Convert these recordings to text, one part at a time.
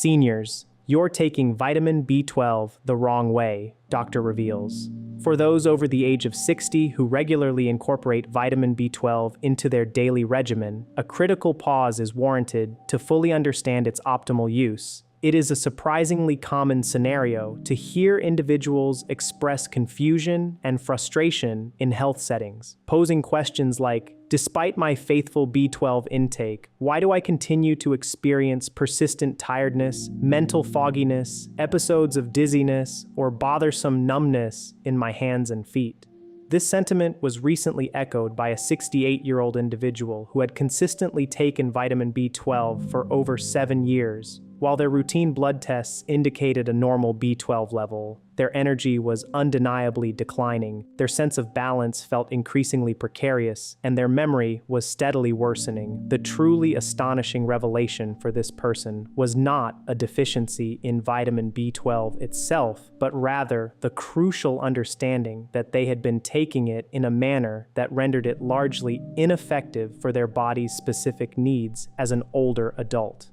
Seniors, you're taking vitamin B12 the wrong way, doctor reveals. For those over the age of 60 who regularly incorporate vitamin B12 into their daily regimen, a critical pause is warranted to fully understand its optimal use. It is a surprisingly common scenario to hear individuals express confusion and frustration in health settings, posing questions like, "Despite my faithful B12 intake, why do I continue to experience persistent tiredness, mental fogginess, episodes of dizziness, or bothersome numbness in my hands and feet?" This sentiment was recently echoed by a 68-year-old individual who had consistently taken vitamin B12 for over 7 years. While their routine blood tests indicated a normal B12 level, their energy was undeniably declining, their sense of balance felt increasingly precarious, and their memory was steadily worsening. The truly astonishing revelation for this person was not a deficiency in vitamin B12 itself, but rather the crucial understanding that they had been taking it in a manner that rendered it largely ineffective for their body's specific needs as an older adult.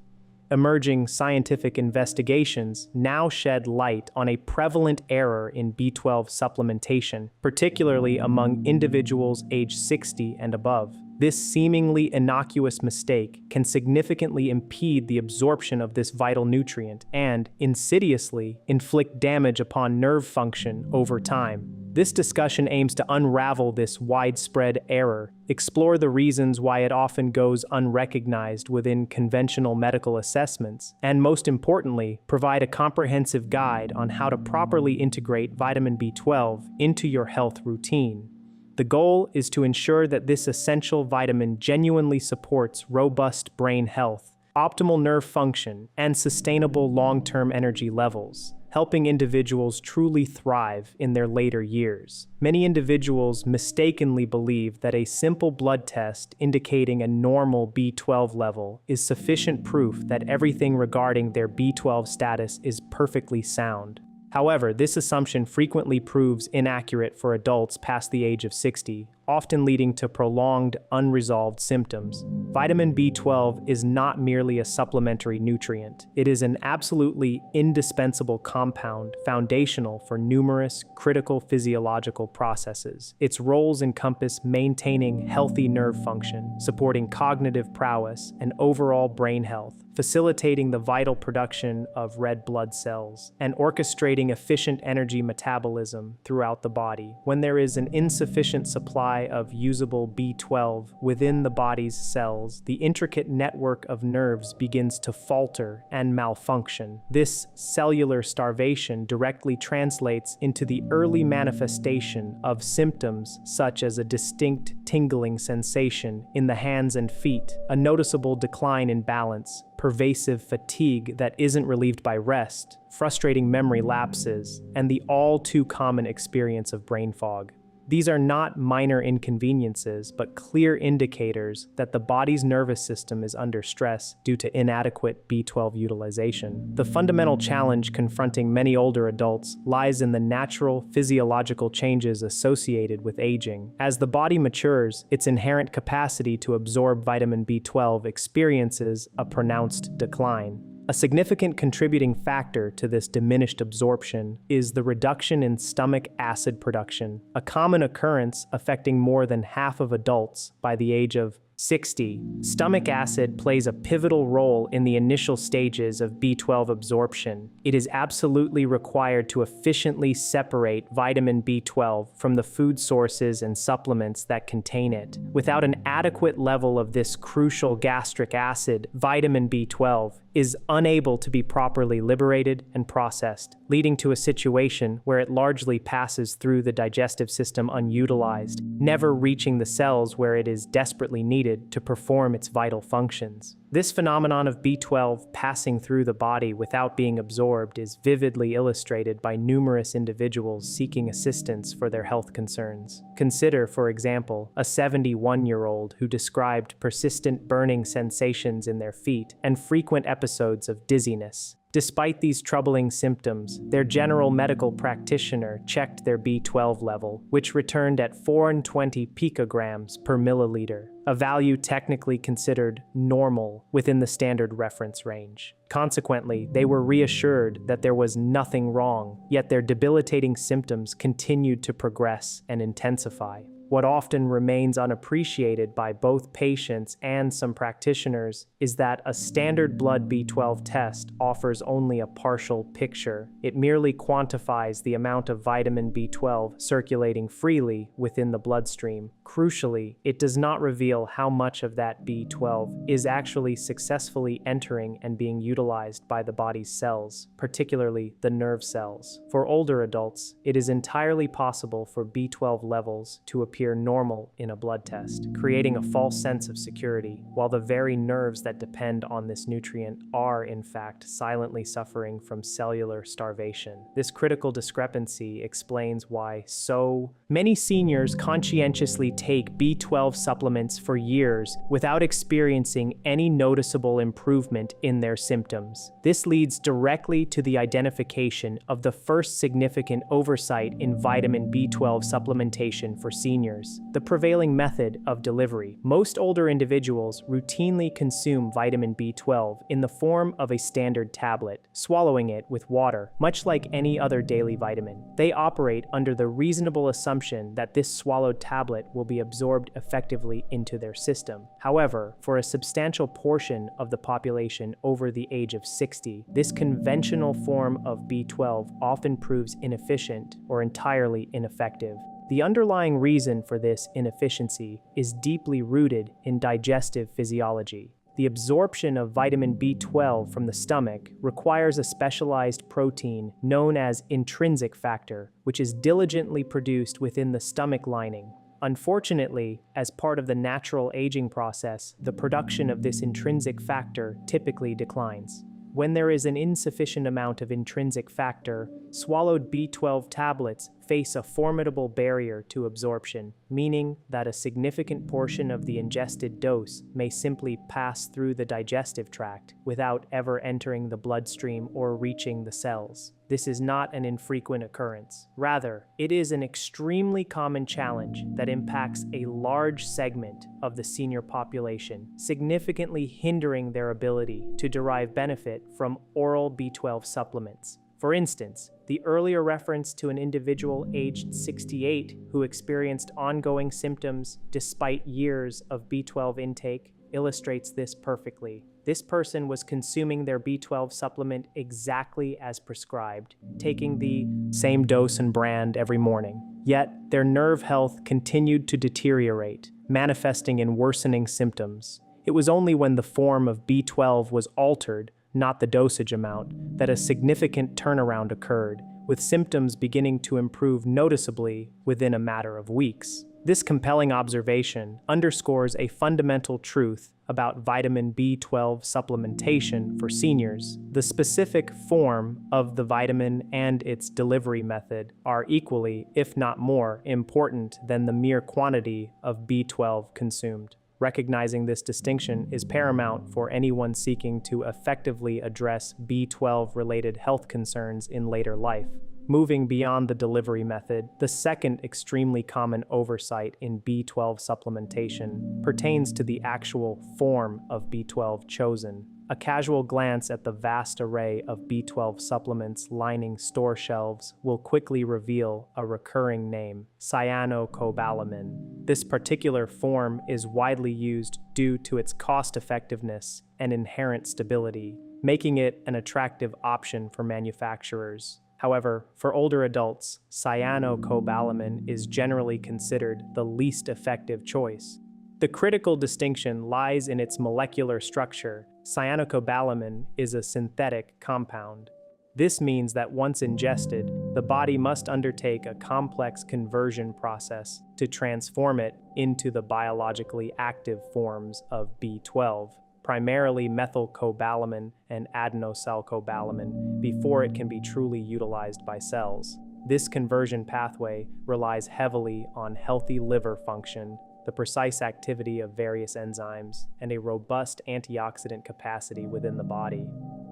Emerging scientific investigations now shed light on a prevalent error in B12 supplementation, particularly among individuals aged 60 and above. This seemingly innocuous mistake can significantly impede the absorption of this vital nutrient and, insidiously, inflict damage upon nerve function over time. This discussion aims to unravel this widespread error, explore the reasons why it often goes unrecognized within conventional medical assessments, and most importantly, provide a comprehensive guide on how to properly integrate vitamin B12 into your health routine. The goal is to ensure that this essential vitamin genuinely supports robust brain health, optimal nerve function, and sustainable long-term energy levels, helping individuals truly thrive in their later years. Many individuals mistakenly believe that a simple blood test indicating a normal B12 level is sufficient proof that everything regarding their B12 status is perfectly sound. However, this assumption frequently proves inaccurate for adults past the age of 60, often leading to prolonged, unresolved symptoms. Vitamin B12 is not merely a supplementary nutrient. It is an absolutely indispensable compound, foundational for numerous critical physiological processes. Its roles encompass maintaining healthy nerve function, supporting cognitive prowess, and overall brain health, facilitating the vital production of red blood cells, and orchestrating efficient energy metabolism throughout the body. When there is an insufficient supply of usable B12 within the body's cells, the intricate network of nerves begins to falter and malfunction. This cellular starvation directly translates into the early manifestation of symptoms such as a distinct tingling sensation in the hands and feet, a noticeable decline in balance, pervasive fatigue that isn't relieved by rest, frustrating memory lapses, and the all-too-common experience of brain fog. These are not minor inconveniences, but clear indicators that the body's nervous system is under stress due to inadequate B12 utilization. The fundamental challenge confronting many older adults lies in the natural physiological changes associated with aging. As the body matures, its inherent capacity to absorb vitamin B12 experiences a pronounced decline. A significant contributing factor to this diminished absorption is the reduction in stomach acid production, a common occurrence affecting more than half of adults by the age of 60. Stomach acid plays a pivotal role in the initial stages of B12 absorption. It is absolutely required to efficiently separate vitamin B12 from the food sources and supplements that contain it. Without an adequate level of this crucial gastric acid, vitamin B12 is unable to be properly liberated and processed, leading to a situation where it largely passes through the digestive system unutilized, never reaching the cells where it is desperately needed to perform its vital functions. This phenomenon of B12 passing through the body without being absorbed is vividly illustrated by numerous individuals seeking assistance for their health concerns. Consider, for example, a 71-year-old who described persistent burning sensations in their feet and frequent episodes of dizziness. Despite these troubling symptoms, their general medical practitioner checked their B12 level, which returned at 420 picograms per milliliter, a value technically considered normal within the standard reference range. Consequently, they were reassured that there was nothing wrong, yet their debilitating symptoms continued to progress and intensify. What often remains unappreciated by both patients and some practitioners is that a standard blood B12 test offers only a partial picture. It merely quantifies the amount of vitamin B12 circulating freely within the bloodstream. Crucially, it does not reveal how much of that B12 is actually successfully entering and being utilized by the body's cells, particularly the nerve cells. For older adults, it is entirely possible for B12 levels to appear normal in a blood test, creating a false sense of security, while the very nerves that depend on this nutrient are, in fact, silently suffering from cellular starvation. This critical discrepancy explains why so many seniors conscientiously take B12 supplements for years without experiencing any noticeable improvement in their symptoms. This leads directly to the identification of the first significant oversight in vitamin B12 supplementation for seniors: the prevailing method of delivery. Most older individuals routinely consume vitamin B12 in the form of a standard tablet, swallowing it with water, much like any other daily vitamin. They operate under the reasonable assumption that this swallowed tablet will be absorbed effectively into their system. However, for a substantial portion of the population over the age of 60, this conventional form of B12 often proves inefficient or entirely ineffective. The underlying reason for this inefficiency is deeply rooted in digestive physiology. The absorption of vitamin B12 from the stomach requires a specialized protein known as intrinsic factor, which is diligently produced within the stomach lining. Unfortunately, as part of the natural aging process, the production of this intrinsic factor typically declines. When there is an insufficient amount of intrinsic factor, swallowed B12 tablets face a formidable barrier to absorption, meaning that a significant portion of the ingested dose may simply pass through the digestive tract without ever entering the bloodstream or reaching the cells. This is not an infrequent occurrence. Rather, it is an extremely common challenge that impacts a large segment of the senior population, significantly hindering their ability to derive benefit from oral B12 supplements. For instance, the earlier reference to an individual aged 68 who experienced ongoing symptoms despite years of B12 intake illustrates this perfectly. This person was consuming their B12 supplement exactly as prescribed, taking the same dose and brand every morning. Yet, their nerve health continued to deteriorate, manifesting in worsening symptoms. It was only when the form of B12 was altered, not the dosage amount, that a significant turnaround occurred, with symptoms beginning to improve noticeably within a matter of weeks. This compelling observation underscores a fundamental truth about vitamin B12 supplementation for seniors. The specific form of the vitamin and its delivery method are equally, if not more, important than the mere quantity of B12 consumed. Recognizing this distinction is paramount for anyone seeking to effectively address B12-related health concerns in later life. Moving beyond the delivery method, the second extremely common oversight in B12 supplementation pertains to the actual form of B12 chosen. A casual glance at the vast array of B12 supplements lining store shelves will quickly reveal a recurring name: cyanocobalamin. This particular form is widely used due to its cost-effectiveness and inherent stability, making it an attractive option for manufacturers. However, for older adults, cyanocobalamin is generally considered the least effective choice. The critical distinction lies in its molecular structure. Cyanocobalamin is a synthetic compound. This means that once ingested, the body must undertake a complex conversion process to transform it into the biologically active forms of B12, primarily methylcobalamin and adenosylcobalamin, before it can be truly utilized by cells. This conversion pathway relies heavily on healthy liver function, the precise activity of various enzymes, and a robust antioxidant capacity within the body.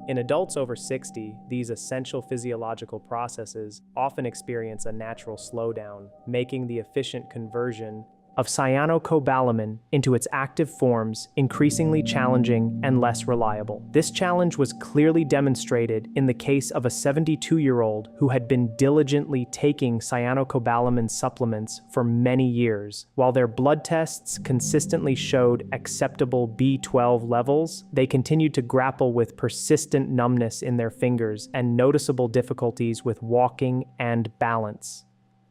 In adults over 60, these essential physiological processes often experience a natural slowdown, making the efficient conversion of cyanocobalamin into its active forms increasingly challenging and less reliable. This challenge was clearly demonstrated in the case of a 72-year-old who had been diligently taking cyanocobalamin supplements for many years. While their blood tests consistently showed acceptable B12 levels, they continued to grapple with persistent numbness in their fingers and noticeable difficulties with walking and balance.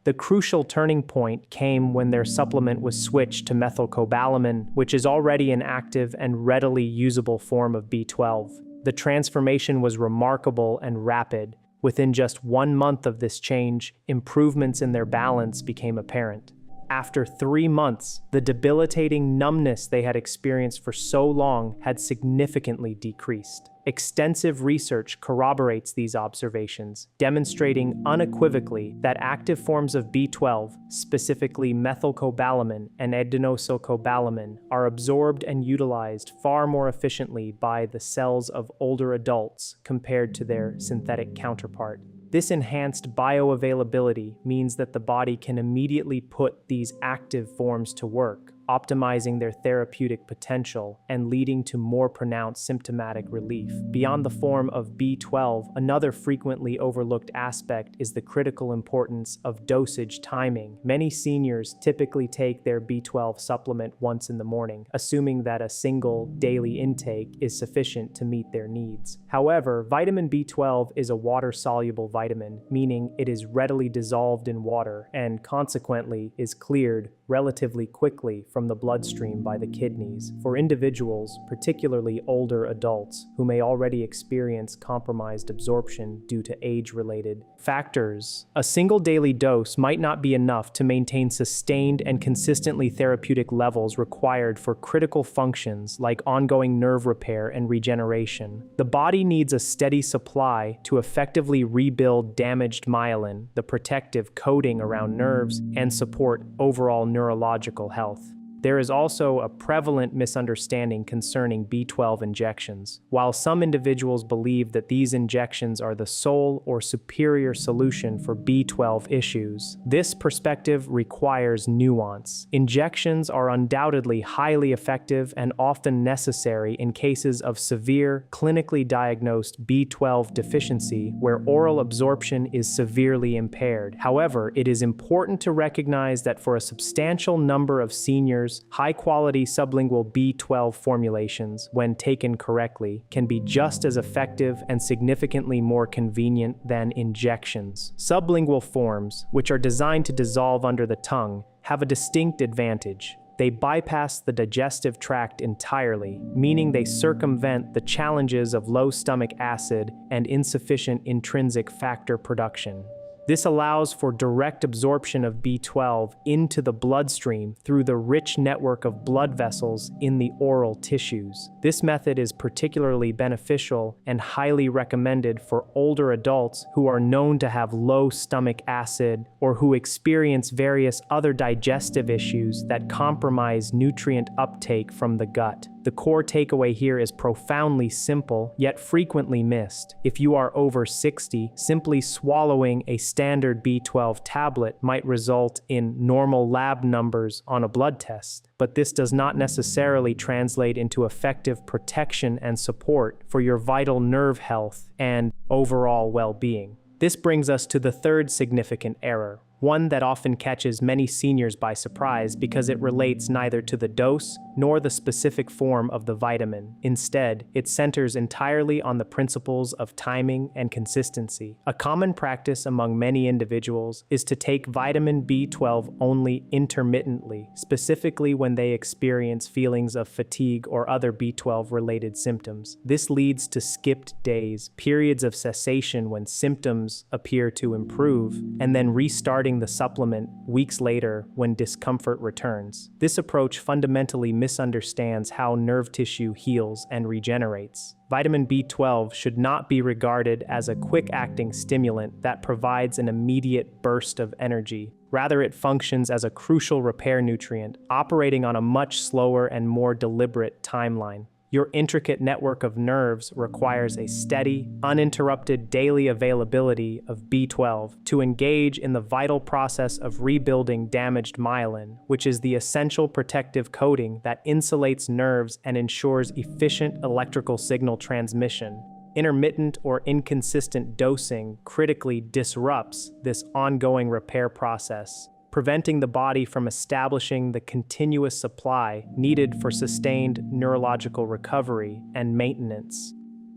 The crucial turning point came when their supplement was switched to methylcobalamin, which is already an active and readily usable form of B12. The transformation was remarkable and rapid. Within just 1 month of this change, improvements in their balance became apparent. After 3 months, the debilitating numbness they had experienced for so long had significantly decreased. Extensive research corroborates these observations, demonstrating unequivocally that active forms of B12, specifically methylcobalamin and adenosylcobalamin, are absorbed and utilized far more efficiently by the cells of older adults compared to their synthetic counterpart. This enhanced bioavailability means that the body can immediately put these active forms to work, optimizing their therapeutic potential and leading to more pronounced symptomatic relief. Beyond the form of B12, another frequently overlooked aspect is the critical importance of dosage timing. Many seniors typically take their B12 supplement once in the morning, assuming that a single daily intake is sufficient to meet their needs. However, vitamin B12 is a water-soluble vitamin, meaning it is readily dissolved in water and consequently is cleared relatively quickly from the bloodstream by the kidneys. For individuals, particularly older adults, who may already experience compromised absorption due to age-related factors, a single daily dose might not be enough to maintain sustained and consistently therapeutic levels required for critical functions like ongoing nerve repair and regeneration. The body needs a steady supply to effectively rebuild damaged myelin, the protective coating around nerves, and support overall neurological health. There is also a prevalent misunderstanding concerning B12 injections. While some individuals believe that these injections are the sole or superior solution for B12 issues, this perspective requires nuance. Injections are undoubtedly highly effective and often necessary in cases of severe, clinically diagnosed B12 deficiency where oral absorption is severely impaired. However, it is important to recognize that for a substantial number of seniors, high-quality sublingual B12 formulations, when taken correctly, can be just as effective and significantly more convenient than injections. Sublingual forms, which are designed to dissolve under the tongue, have a distinct advantage. They bypass the digestive tract entirely, meaning they circumvent the challenges of low stomach acid and insufficient intrinsic factor production. This allows for direct absorption of B12 into the bloodstream through the rich network of blood vessels in the oral tissues. This method is particularly beneficial and highly recommended for older adults who are known to have low stomach acid or who experience various other digestive issues that compromise nutrient uptake from the gut. The core takeaway here is profoundly simple, yet frequently missed. If you are over 60, simply swallowing a standard B12 tablet might result in normal lab numbers on a blood test, but this does not necessarily translate into effective protection and support for your vital nerve health and overall well-being. This brings us to the third significant error, one that often catches many seniors by surprise because it relates neither to the dose nor the specific form of the vitamin. Instead, it centers entirely on the principles of timing and consistency. A common practice among many individuals is to take vitamin B12 only intermittently, specifically when they experience feelings of fatigue or other B12-related symptoms. This leads to skipped days, periods of cessation when symptoms appear to improve, and then restarting the supplement weeks later when discomfort returns. This approach fundamentally misunderstands how nerve tissue heals and regenerates. Vitamin B12 should not be regarded as a quick-acting stimulant that provides an immediate burst of energy. Rather, it functions as a crucial repair nutrient, operating on a much slower and more deliberate timeline. Your intricate network of nerves requires a steady, uninterrupted daily availability of B12 to engage in the vital process of rebuilding damaged myelin, which is the essential protective coating that insulates nerves and ensures efficient electrical signal transmission. Intermittent or inconsistent dosing critically disrupts this ongoing repair process, preventing the body from establishing the continuous supply needed for sustained neurological recovery and maintenance.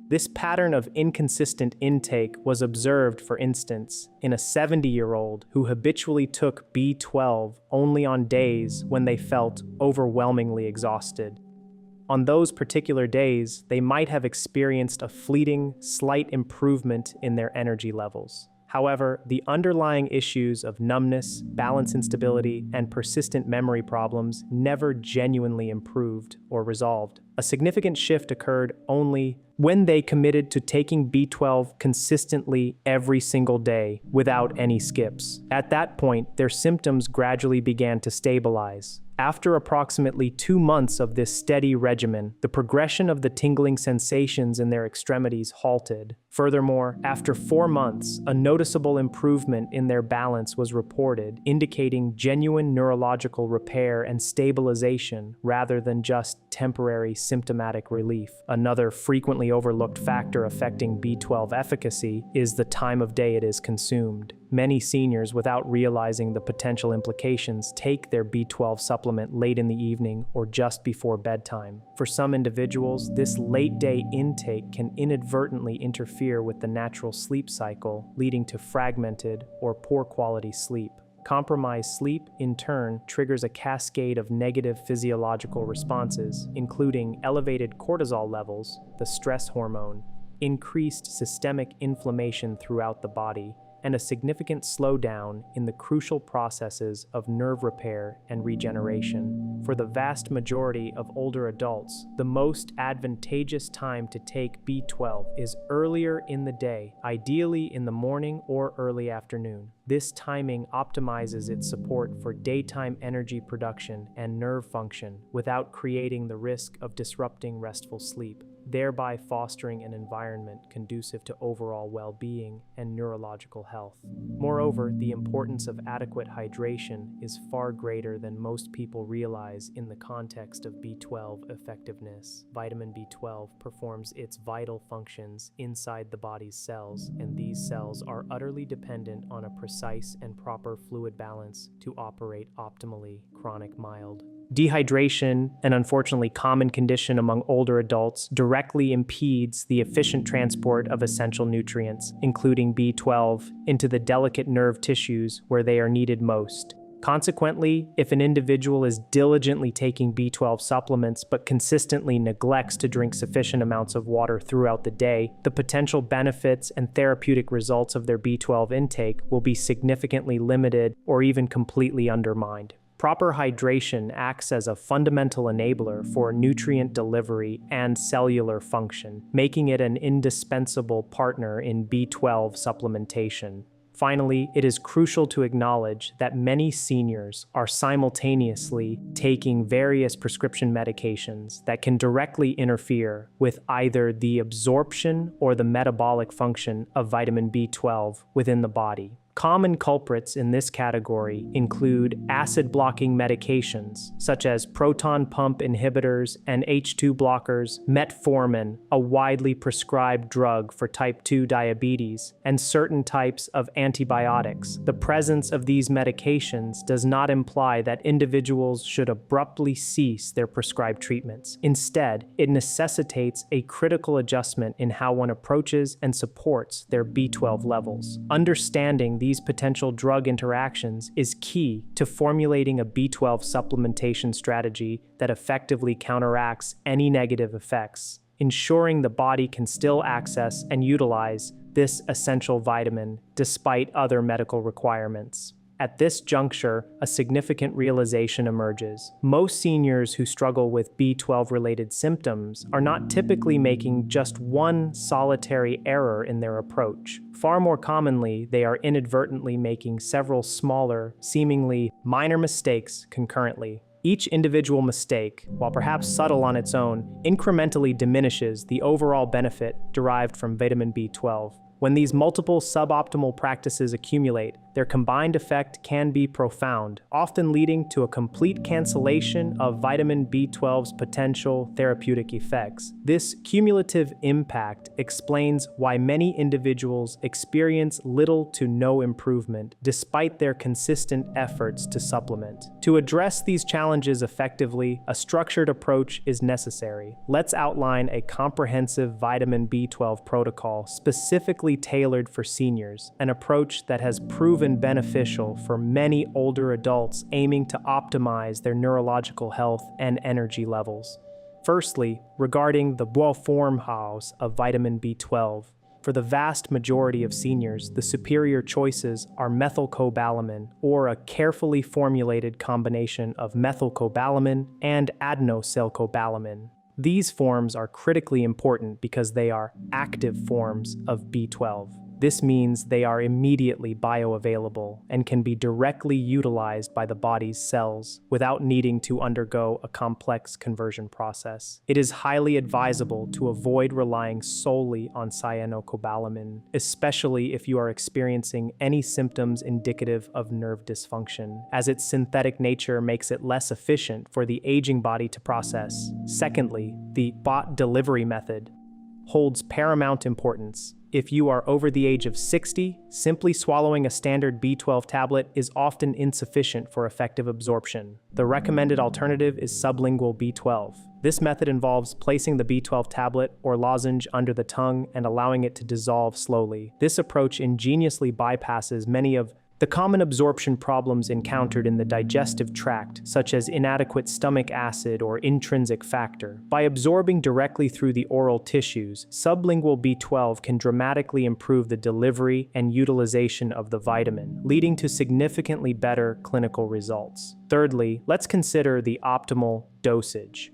This pattern of inconsistent intake was observed, for instance, in a 70-year-old who habitually took B12 only on days when they felt overwhelmingly exhausted. On those particular days, they might have experienced a fleeting, slight improvement in their energy levels. However, the underlying issues of numbness, balance instability, and persistent memory problems never genuinely improved or resolved. A significant shift occurred only when they committed to taking B12 consistently every single day without any skips. At that point, their symptoms gradually began to stabilize. After approximately 2 months of this steady regimen, the progression of the tingling sensations in their extremities halted. Furthermore, after 4 months, a noticeable improvement in their balance was reported, indicating genuine neurological repair and stabilization rather than just temporary symptomatic relief. Another frequently overlooked factor affecting B12 efficacy is the time of day it is consumed. Many seniors, without realizing the potential implications, take their B12 supplement late in the evening or just before bedtime. For some individuals, this late-day intake can inadvertently interfere with the natural sleep cycle, leading to fragmented or poor-quality sleep. Compromised sleep, in turn, triggers a cascade of negative physiological responses, including elevated cortisol levels, the stress hormone, increased systemic inflammation throughout the body, and a significant slowdown in the crucial processes of nerve repair and regeneration. For the vast majority of older adults, the most advantageous time to take B12 is earlier in the day, ideally in the morning or early afternoon. This timing optimizes its support for daytime energy production and nerve function without creating the risk of disrupting restful sleep, thereby fostering an environment conducive to overall well-being and neurological health. Moreover, the importance of adequate hydration is far greater than most people realize in the context of B12 effectiveness. Vitamin B12 performs its vital functions inside the body's cells, and these cells are utterly dependent on a precise and proper fluid balance to operate optimally. Chronic mild dehydration, an unfortunately common condition among older adults, directly impedes the efficient transport of essential nutrients, including B12, into the delicate nerve tissues where they are needed most. Consequently, if an individual is diligently taking B12 supplements but consistently neglects to drink sufficient amounts of water throughout the day, the potential benefits and therapeutic results of their B12 intake will be significantly limited or even completely undermined. Proper hydration acts as a fundamental enabler for nutrient delivery and cellular function, making it an indispensable partner in B12 supplementation. Finally, it is crucial to acknowledge that many seniors are simultaneously taking various prescription medications that can directly interfere with either the absorption or the metabolic function of vitamin B12 within the body. Common culprits in this category include acid-blocking medications, such as proton pump inhibitors and H2 blockers, metformin, a widely prescribed drug for type 2 diabetes, and certain types of antibiotics. The presence of these medications does not imply that individuals should abruptly cease their prescribed treatments. Instead, it necessitates a critical adjustment in how one approaches and supports their B12 levels. Understanding these potential drug interactions is key to formulating a B12 supplementation strategy that effectively counteracts any negative effects, ensuring the body can still access and utilize this essential vitamin despite other medical requirements. At this juncture, a significant realization emerges. Most seniors who struggle with B12-related symptoms are not typically making just one solitary error in their approach. Far more commonly, they are inadvertently making several smaller, seemingly minor mistakes concurrently. Each individual mistake, while perhaps subtle on its own, incrementally diminishes the overall benefit derived from vitamin B12. When these multiple suboptimal practices accumulate, their combined effect can be profound, often leading to a complete cancellation of vitamin B12's potential therapeutic effects. This cumulative impact explains why many individuals experience little to no improvement despite their consistent efforts to supplement. To address these challenges effectively, a structured approach is necessary. Let's outline a comprehensive vitamin B12 protocol specifically tailored for seniors, an approach that has proven beneficial for many older adults aiming to optimize their neurological health and energy levels. Firstly, regarding the B12 of vitamin B12, for the vast majority of seniors, the superior choices are methylcobalamin, or a carefully formulated combination of methylcobalamin and adenosylcobalamin. These forms are critically important because they are active forms of B12. This means they are immediately bioavailable and can be directly utilized by the body's cells without needing to undergo a complex conversion process. It is highly advisable to avoid relying solely on cyanocobalamin, especially if you are experiencing any symptoms indicative of nerve dysfunction, as its synthetic nature makes it less efficient for the aging body to process. Secondly, the bot delivery method holds paramount importance. If you are over the age of 60, simply swallowing a standard B12 tablet is often insufficient for effective absorption. The recommended alternative is sublingual B12. This method involves placing the B12 tablet or lozenge under the tongue and allowing it to dissolve slowly. This approach ingeniously bypasses many of the common absorption problems encountered in the digestive tract, such as inadequate stomach acid or intrinsic factor. By absorbing directly through the oral tissues, sublingual B12 can dramatically improve the delivery and utilization of the vitamin, leading to significantly better clinical results. Thirdly, let's consider the optimal dosage.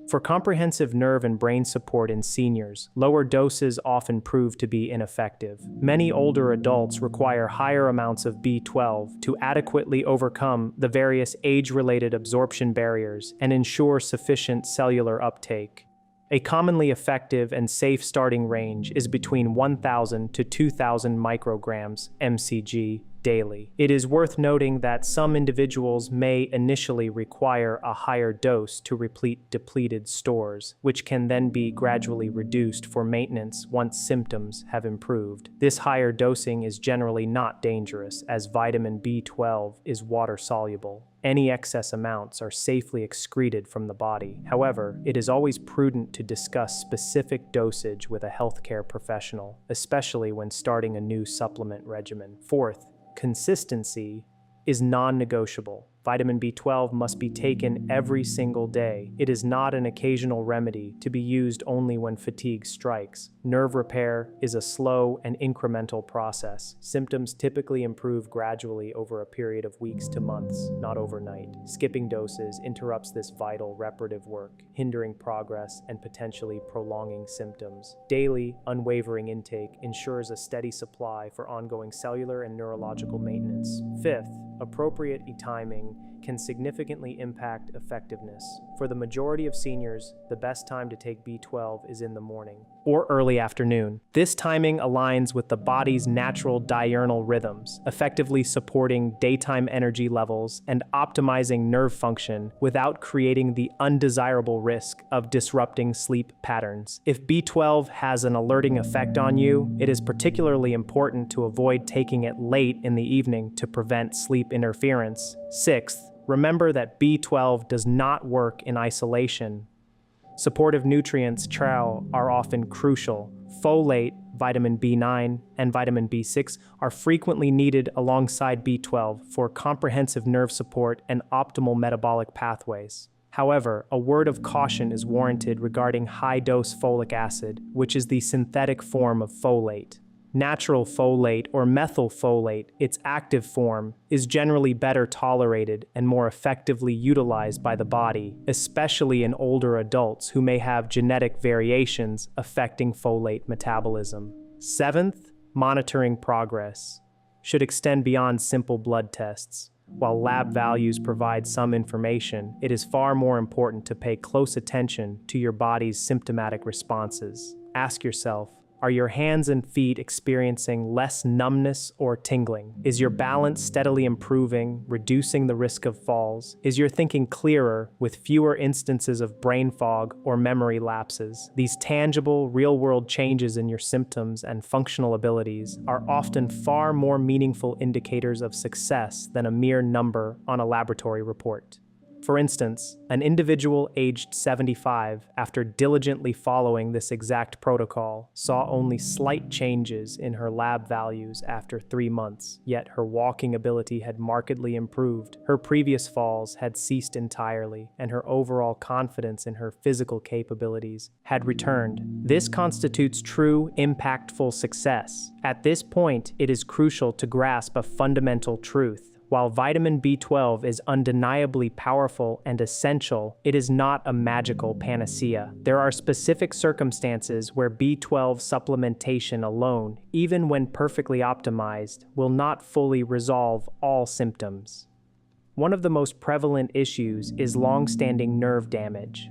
For comprehensive nerve and brain support in seniors, lower doses often prove to be ineffective. Many older adults require higher amounts of B12 to adequately overcome the various age-related absorption barriers and ensure sufficient cellular uptake. A commonly effective and safe starting range is between 1,000 to 2,000 micrograms mcg daily. It is worth noting that some individuals may initially require a higher dose to replete depleted stores, which can then be gradually reduced for maintenance once symptoms have improved. This higher dosing is generally not dangerous, as vitamin B12 is water-soluble. Any excess amounts are safely excreted from the body. However, it is always prudent to discuss specific dosage with a healthcare professional, especially when starting a new supplement regimen. Fourth, consistency is non-negotiable. Vitamin B12 must be taken every single day. It is not an occasional remedy to be used only when fatigue strikes. Nerve repair is a slow and incremental process. Symptoms typically improve gradually over a period of weeks to months, not overnight. Skipping doses interrupts this vital reparative work, hindering progress and potentially prolonging symptoms. Daily, unwavering intake ensures a steady supply for ongoing cellular and neurological maintenance. Fifth, appropriate timing can significantly impact effectiveness. For the majority of seniors, the best time to take B12 is in the morning or early afternoon. This timing aligns with the body's natural diurnal rhythms, effectively supporting daytime energy levels and optimizing nerve function without creating the undesirable risk of disrupting sleep patterns. If B12 has an alerting effect on you, it is particularly important to avoid taking it late in the evening to prevent sleep interference. Sixth, remember that B12 does not work in isolation. Supportive nutrients are often crucial. Folate, vitamin B9, and vitamin B6 are frequently needed alongside B12 for comprehensive nerve support and optimal metabolic pathways. However, a word of caution is warranted regarding high-dose folic acid, which is the synthetic form of folate. Natural folate or methylfolate, its active form, is generally better tolerated and more effectively utilized by the body, especially in older adults who may have genetic variations affecting folate metabolism. Seventh, monitoring progress should extend beyond simple blood tests. While lab values provide some information, it is far more important to pay close attention to your body's symptomatic responses. Ask yourself, are your hands and feet experiencing less numbness or tingling? Is your balance steadily improving, reducing the risk of falls? Is your thinking clearer, with fewer instances of brain fog or memory lapses? These tangible, real-world changes in your symptoms and functional abilities are often far more meaningful indicators of success than a mere number on a laboratory report. For instance, an individual aged 75, after diligently following this exact protocol, saw only slight changes in her lab values after 3 months, yet her walking ability had markedly improved, her previous falls had ceased entirely, and her overall confidence in her physical capabilities had returned. This constitutes true, impactful success. At this point, it is crucial to grasp a fundamental truth. While vitamin B12 is undeniably powerful and essential, it is not a magical panacea. There are specific circumstances where B12 supplementation alone, even when perfectly optimized, will not fully resolve all symptoms. One of the most prevalent issues is long-standing nerve damage.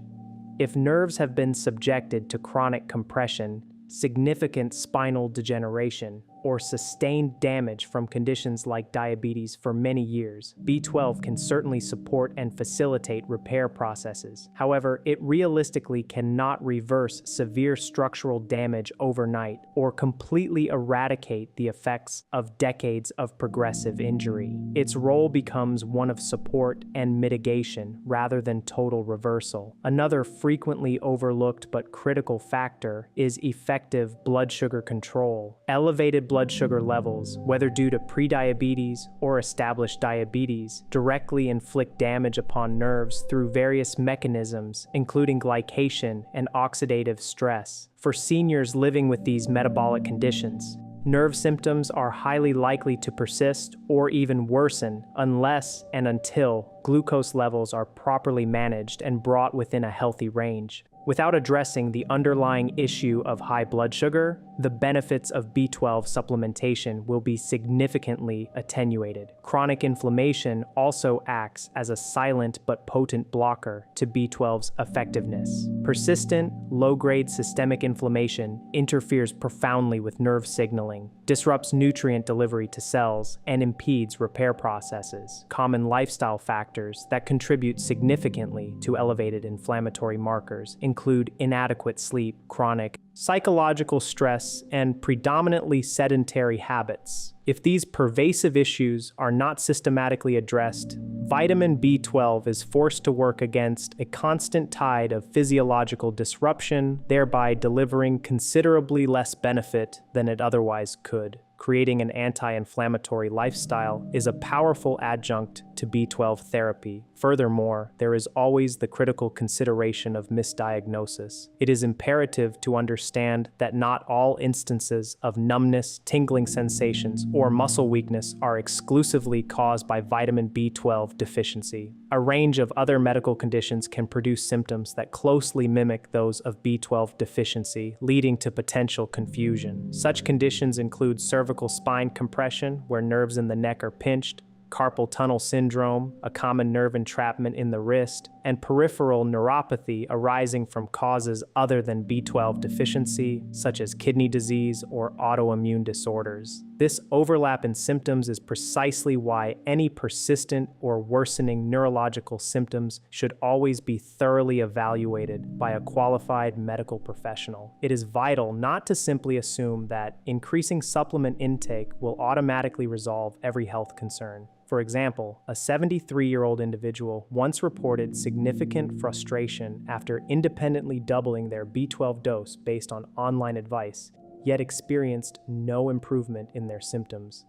If nerves have been subjected to chronic compression, significant spinal degeneration, or sustained damage from conditions like diabetes for many years, B12 can certainly support and facilitate repair processes. However, it realistically cannot reverse severe structural damage overnight or completely eradicate the effects of decades of progressive injury. Its role becomes one of support and mitigation rather than total reversal. Another frequently overlooked but critical factor is effective blood sugar control. Elevated blood sugar levels, whether due to prediabetes or established diabetes, directly inflict damage upon nerves through various mechanisms, including glycation and oxidative stress. For seniors living with these metabolic conditions, nerve symptoms are highly likely to persist or even worsen unless and until glucose levels are properly managed and brought within a healthy range. Without addressing the underlying issue of high blood sugar, the benefits of B12 supplementation will be significantly attenuated. Chronic inflammation also acts as a silent but potent blocker to B12's effectiveness. Persistent, low-grade systemic inflammation interferes profoundly with nerve signaling, disrupts nutrient delivery to cells, and impedes repair processes. Common lifestyle factors that contribute significantly to elevated inflammatory markers include inadequate sleep, chronic psychological stress, and predominantly sedentary habits. If these pervasive issues are not systematically addressed, vitamin B12 is forced to work against a constant tide of physiological disruption, thereby delivering considerably less benefit than it otherwise could. Creating an anti-inflammatory lifestyle is a powerful adjunct to B12 therapy. Furthermore, there is always the critical consideration of misdiagnosis. It is imperative to understand that not all instances of numbness, tingling sensations, or muscle weakness are exclusively caused by vitamin B12 deficiency. A range of other medical conditions can produce symptoms that closely mimic those of B12 deficiency, leading to potential confusion. Such conditions include cervical spine compression, where nerves in the neck are pinched, carpal tunnel syndrome, a common nerve entrapment in the wrist, and peripheral neuropathy arising from causes other than B12 deficiency, such as kidney disease or autoimmune disorders. This overlap in symptoms is precisely why any persistent or worsening neurological symptoms should always be thoroughly evaluated by a qualified medical professional. It is vital not to simply assume that increasing supplement intake will automatically resolve every health concern. For example, a 73-year-old individual once reported significant frustration after independently doubling their B12 dose based on online advice, yet experienced no improvement in their symptoms.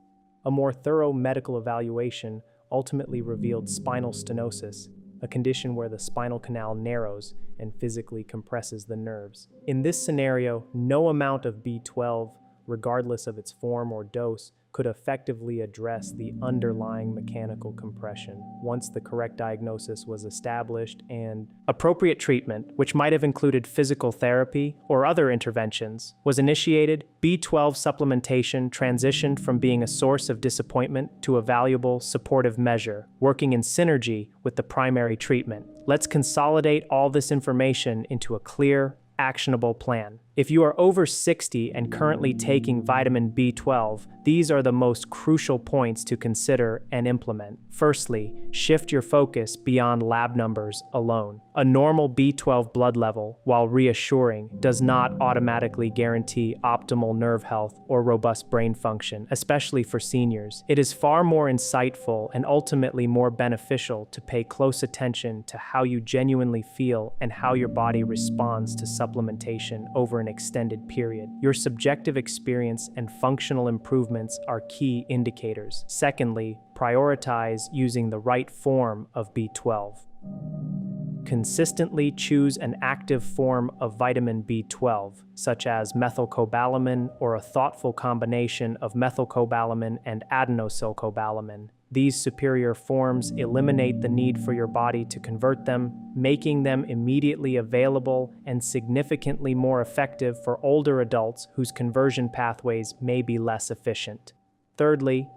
A more thorough medical evaluation ultimately revealed spinal stenosis, a condition where the spinal canal narrows and physically compresses the nerves. In this scenario, no amount of B12 regardless of its form or dose, could effectively address the underlying mechanical compression once the correct diagnosis was established, and appropriate treatment, which might have included physical therapy or other interventions, was initiated. B12 supplementation transitioned from being a source of disappointment to a valuable supportive measure, working in synergy with the primary treatment. Let's consolidate all this information into a clear, actionable plan. If you are over 60 and currently taking vitamin B12, these are the most crucial points to consider and implement. Firstly, shift your focus beyond lab numbers alone. A normal B12 blood level, while reassuring, does not automatically guarantee optimal nerve health or robust brain function, especially for seniors. It is far more insightful and ultimately more beneficial to pay close attention to how you genuinely feel and how your body responds to supplementation over an extended period. Your subjective experience and functional improvements are key indicators. Secondly, prioritize using the right form of B12. Consistently choose an active form of vitamin B12, such as methylcobalamin or a thoughtful combination of methylcobalamin and adenosylcobalamin. These superior forms eliminate the need for your body to convert them, making them immediately available and significantly more effective for older adults whose conversion pathways may be less efficient. Thirdly,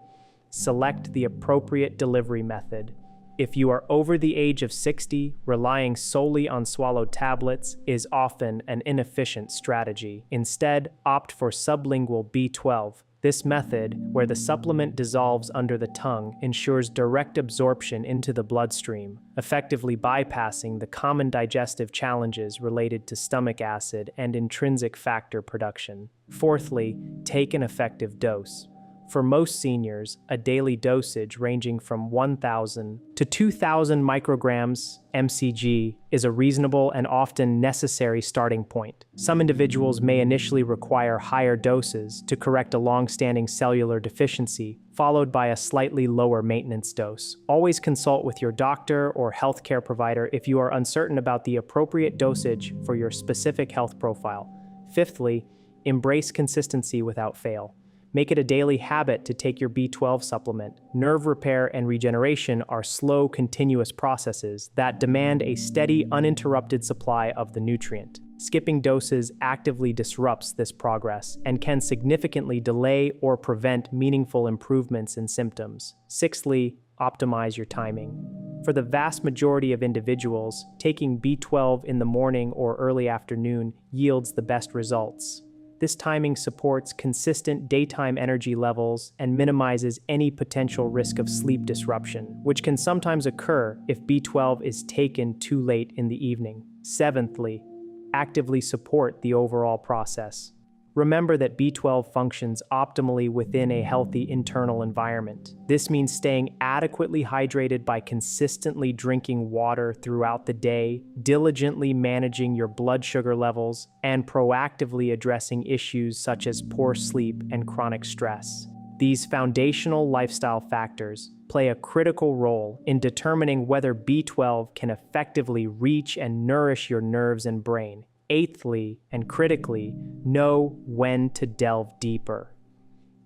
select the appropriate delivery method. If you are over the age of 60, relying solely on swallowed tablets is often an inefficient strategy. Instead, opt for sublingual B12. This method, where the supplement dissolves under the tongue, ensures direct absorption into the bloodstream, effectively bypassing the common digestive challenges related to stomach acid and intrinsic factor production. Fourthly, take an effective dose. For most seniors, a daily dosage ranging from 1,000 to 2,000 micrograms mcg is a reasonable and often necessary starting point. Some individuals may initially require higher doses to correct a long-standing cellular deficiency, followed by a slightly lower maintenance dose. Always consult with your doctor or healthcare provider if you are uncertain about the appropriate dosage for your specific health profile. Fifthly, embrace consistency without fail. Make it a daily habit to take your B12 supplement. Nerve repair and regeneration are slow, continuous processes that demand a steady, uninterrupted supply of the nutrient. Skipping doses actively disrupts this progress and can significantly delay or prevent meaningful improvements in symptoms. Sixthly, optimize your timing. For the vast majority of individuals, taking B12 in the morning or early afternoon yields the best results. This timing supports consistent daytime energy levels and minimizes any potential risk of sleep disruption, which can sometimes occur if B12 is taken too late in the evening. Seventhly, actively support the overall process. Remember that B12 functions optimally within a healthy internal environment. This means staying adequately hydrated by consistently drinking water throughout the day, diligently managing your blood sugar levels, and proactively addressing issues such as poor sleep and chronic stress. These foundational lifestyle factors play a critical role in determining whether B12 can effectively reach and nourish your nerves and brain. Eighthly, and critically, know when to delve deeper.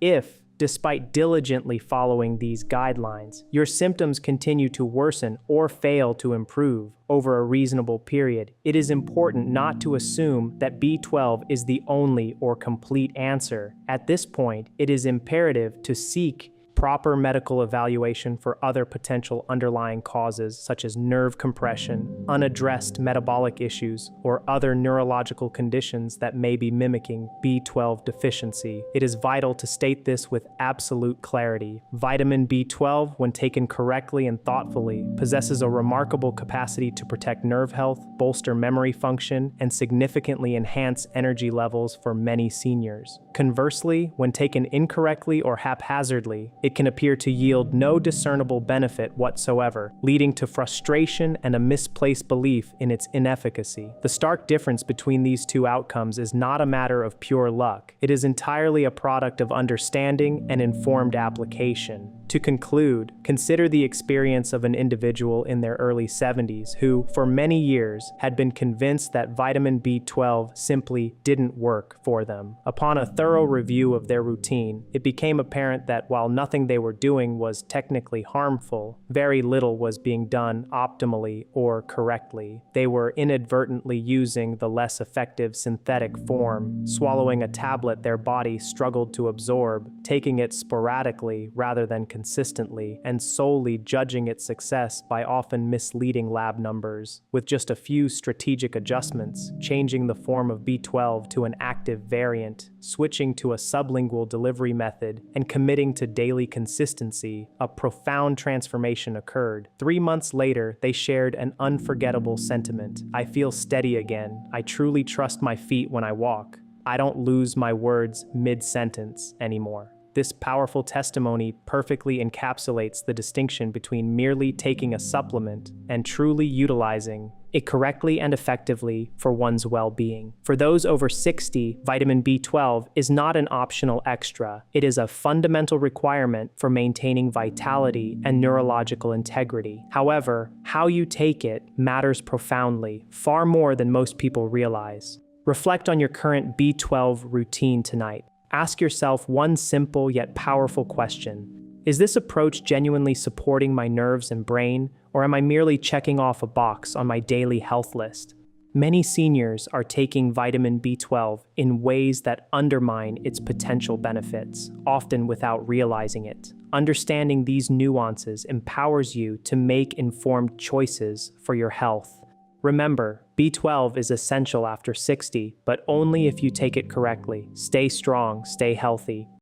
If, despite diligently following these guidelines, your symptoms continue to worsen or fail to improve over a reasonable period, it is important not to assume that B12 is the only or complete answer. At this point, it is imperative to seek proper medical evaluation for other potential underlying causes such as nerve compression, unaddressed metabolic issues, or other neurological conditions that may be mimicking B12 deficiency. It is vital to state this with absolute clarity. Vitamin B12, when taken correctly and thoughtfully, possesses a remarkable capacity to protect nerve health, bolster memory function, and significantly enhance energy levels for many seniors. Conversely, when taken incorrectly or haphazardly, it can appear to yield no discernible benefit whatsoever, leading to frustration and a misplaced belief in its inefficacy. The stark difference between these two outcomes is not a matter of pure luck. It is entirely a product of understanding and informed application. To conclude, consider the experience of an individual in their early 70s who, for many years, had been convinced that vitamin B12 simply didn't work for them. Upon a thorough review of their routine, it became apparent that while nothing they were doing was technically harmful, very little was being done optimally or correctly. They were inadvertently using the less effective synthetic form, swallowing a tablet their body struggled to absorb, taking it sporadically rather than consistently, and solely judging its success by often misleading lab numbers. With just a few strategic adjustments, changing the form of B12 to an active variant, switching to a sublingual delivery method, and committing to daily consistency, a profound transformation occurred. 3 months later, they shared an unforgettable sentiment. "I feel steady again. I truly trust my feet when I walk. I don't lose my words mid-sentence anymore." This powerful testimony perfectly encapsulates the distinction between merely taking a supplement and truly utilizing it correctly and effectively for one's well-being. For those over 60, vitamin B12 is not an optional extra. It is a fundamental requirement for maintaining vitality and neurological integrity. However, how you take it matters profoundly, far more than most people realize. Reflect on your current B12 routine tonight. Ask yourself one simple yet powerful question. Is this approach genuinely supporting my nerves and brain, or am I merely checking off a box on my daily health list? Many seniors are taking vitamin B12 in ways that undermine its potential benefits, often without realizing it. Understanding these nuances empowers you to make informed choices for your health. Remember, B12 is essential after 60, but only if you take it correctly. Stay strong, stay healthy.